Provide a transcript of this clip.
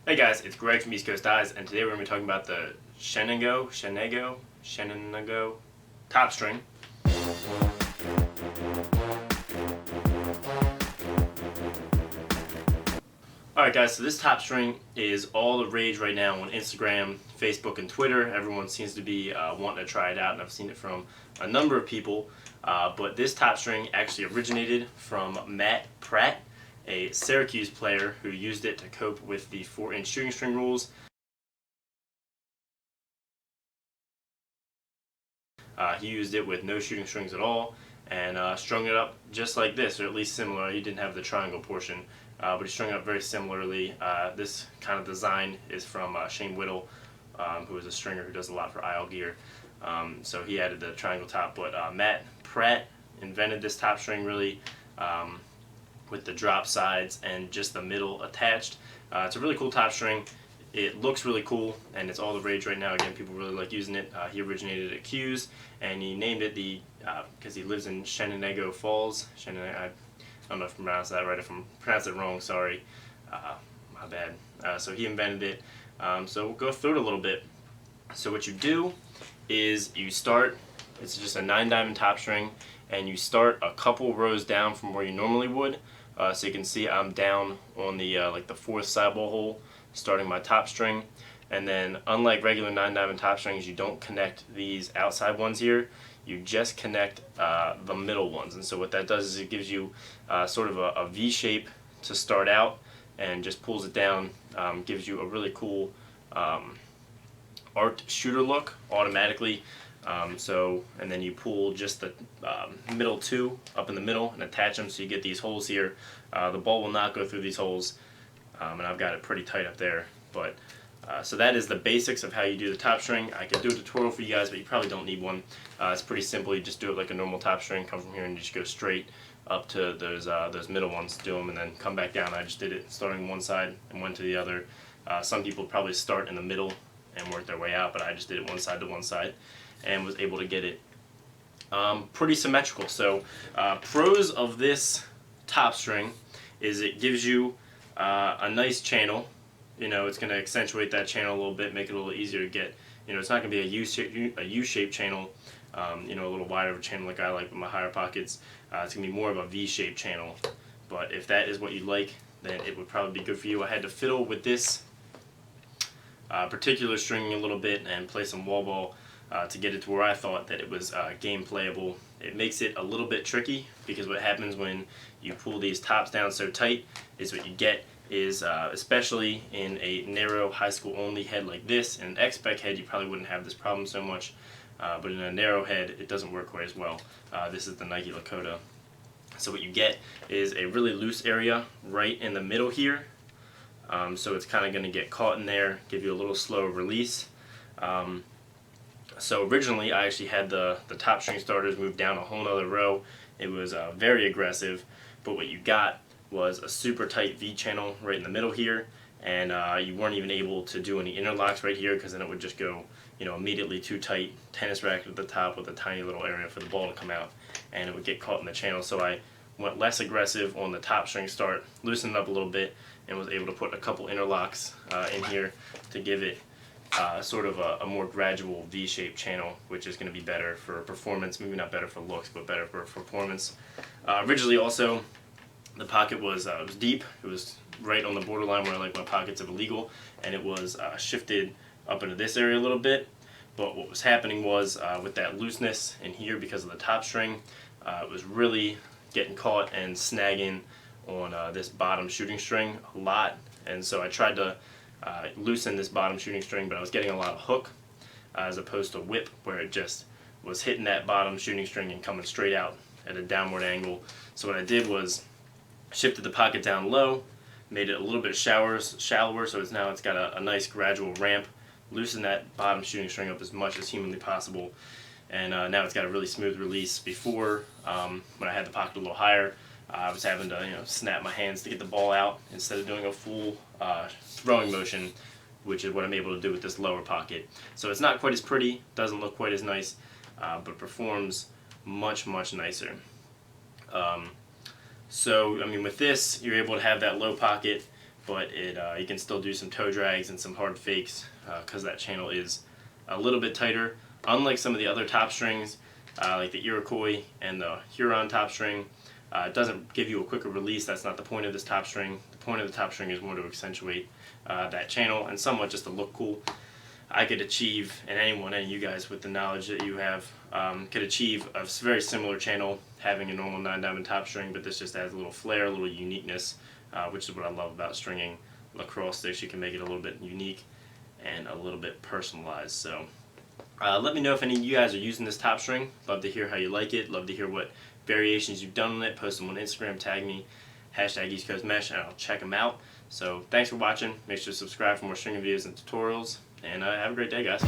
Hey guys, it's Greg from East Coast Eyes, and today we're going to be talking about the Chenango Topstring. Alright guys, so this Topstring is all the rage right now on Instagram, Facebook, and Twitter. Everyone seems to be wanting to try it out, and I've seen it from a number of people. But this Topstring actually originated from Matt Pratt, a Syracuse player who used it to cope with the 4-inch shooting string rules. He used it with no shooting strings at all and strung it up just like this, or at least similar. He didn't have the triangle portion, but he strung it up very similarly. This kind of design is from Whittle, who is a stringer who does a lot for IL gear. So he added the triangle top, but Matt Pratt invented this top string really with the drop sides and just the middle attached. It's a really cool top string. It looks really cool, and it's all the rage right now. Again, people really like using it. He originated at Q's, and he named it because he lives in Chenango Falls. I don't know if I pronounced that right. If I pronounced it wrong, sorry. My bad. So he invented it. So we'll go through it a little bit. So what you do is you start, it's just a 9-diamond top string, and you start a couple rows down from where you normally would. So you can see I'm down on the like the 4th sidewall hole, starting my top string. And then unlike regular 9-diamond top strings, you don't connect these outside ones here, you just connect the middle ones. And so what that does is it gives you sort of a V shape to start out, and just pulls it down, gives you a really cool arced shooter look automatically. And then you pull just the middle 2 up in the middle and attach them, so you get these holes here. The ball will not go through these holes, and I've got it pretty tight up there. But so that is the basics of how you do the top string. I could do a tutorial for you guys, but you probably don't need one. It's pretty simple. You just do it like a normal top string. Come from here and just go straight up to those middle ones, do them, and then come back down. I just did it starting one side and went to the other. Some people probably start in the middle and work their way out, but I just did it one side to one side and was able to get it pretty symmetrical. So pros of this top string is it gives you a nice channel. You know, it's going to accentuate that channel a little bit, make it a little easier to get. You know, it's not going to be a U-shaped channel, you know, a little wider of a channel like I like with my higher pockets. It's going to be more of a V-shaped channel. But if that is what you like, then it would probably be good for you. I had to fiddle with this particular string a little bit and play some wall ball to get it to where I thought that it was game playable. It makes it a little bit tricky, because what happens when you pull these tops down so tight is what you get is, especially in a narrow high school only head like this, in an X-Spec head you probably wouldn't have this problem so much, but in a narrow head it doesn't work quite as well. This is the Nike Lakota. So what you get is a really loose area right in the middle here, so it's kind of going to get caught in there, give you a little slow release. So originally I actually had the top string starters moved down a whole nother row. It was very aggressive, but what you got was a super tight V channel right in the middle here, and you weren't even able to do any interlocks right here, because then it would just go, you know, immediately too tight. Tennis racket at the top with a tiny little area for the ball to come out, and it would get caught in the channel. So I went less aggressive on the top string start, loosened it up a little bit, and was able to put a couple interlocks in here to give it sort of a more gradual V-shaped channel, which is going to be better for performance. Maybe not better for looks, but better for performance. Originally also, the pocket was deep. It was right on the borderline where I like my pockets of illegal, and it was shifted up into this area a little bit. But what was happening was with that looseness in here, because of the top string, it was really getting caught and snagging on this bottom shooting string a lot. And so I tried to loosen this bottom shooting string, but I was getting a lot of hook as opposed to whip, where it just was hitting that bottom shooting string and coming straight out at a downward angle. So what I did was shifted the pocket down low, made it a little bit shallower, so it's got a nice gradual ramp, loosened that bottom shooting string up as much as humanly possible, and now it's got a really smooth release. Before, when I had the pocket a little higher, I was having to, you know, snap my hands to get the ball out instead of doing a full throwing motion, which is what I'm able to do with this lower pocket. So it's not quite as pretty, doesn't look quite as nice, but performs much, much nicer. So, I mean, with this, you're able to have that low pocket, but you can still do some toe drags and some hard fakes because that channel is a little bit tighter. Unlike some of the other top strings, like the Iroquois and the Huron top string, it doesn't give you a quicker release. That's not the point of this top string. The point of the top string is more to accentuate that channel and somewhat just to look cool. I could achieve, and any of you guys with the knowledge that you have, could achieve a very similar channel having a normal 9-diamond top string, but this just adds a little flair, a little uniqueness, which is what I love about stringing lacrosse sticks. You can make it a little bit unique and a little bit personalized. So let me know if any of you guys are using this top string. Love to hear how you like it. Love to hear what variations you've done on it. Post them on Instagram, tag me, #EastCoastMesh, and I'll check them out. So thanks for watching. Make sure to subscribe for more stringing videos and tutorials, and have a great day, guys.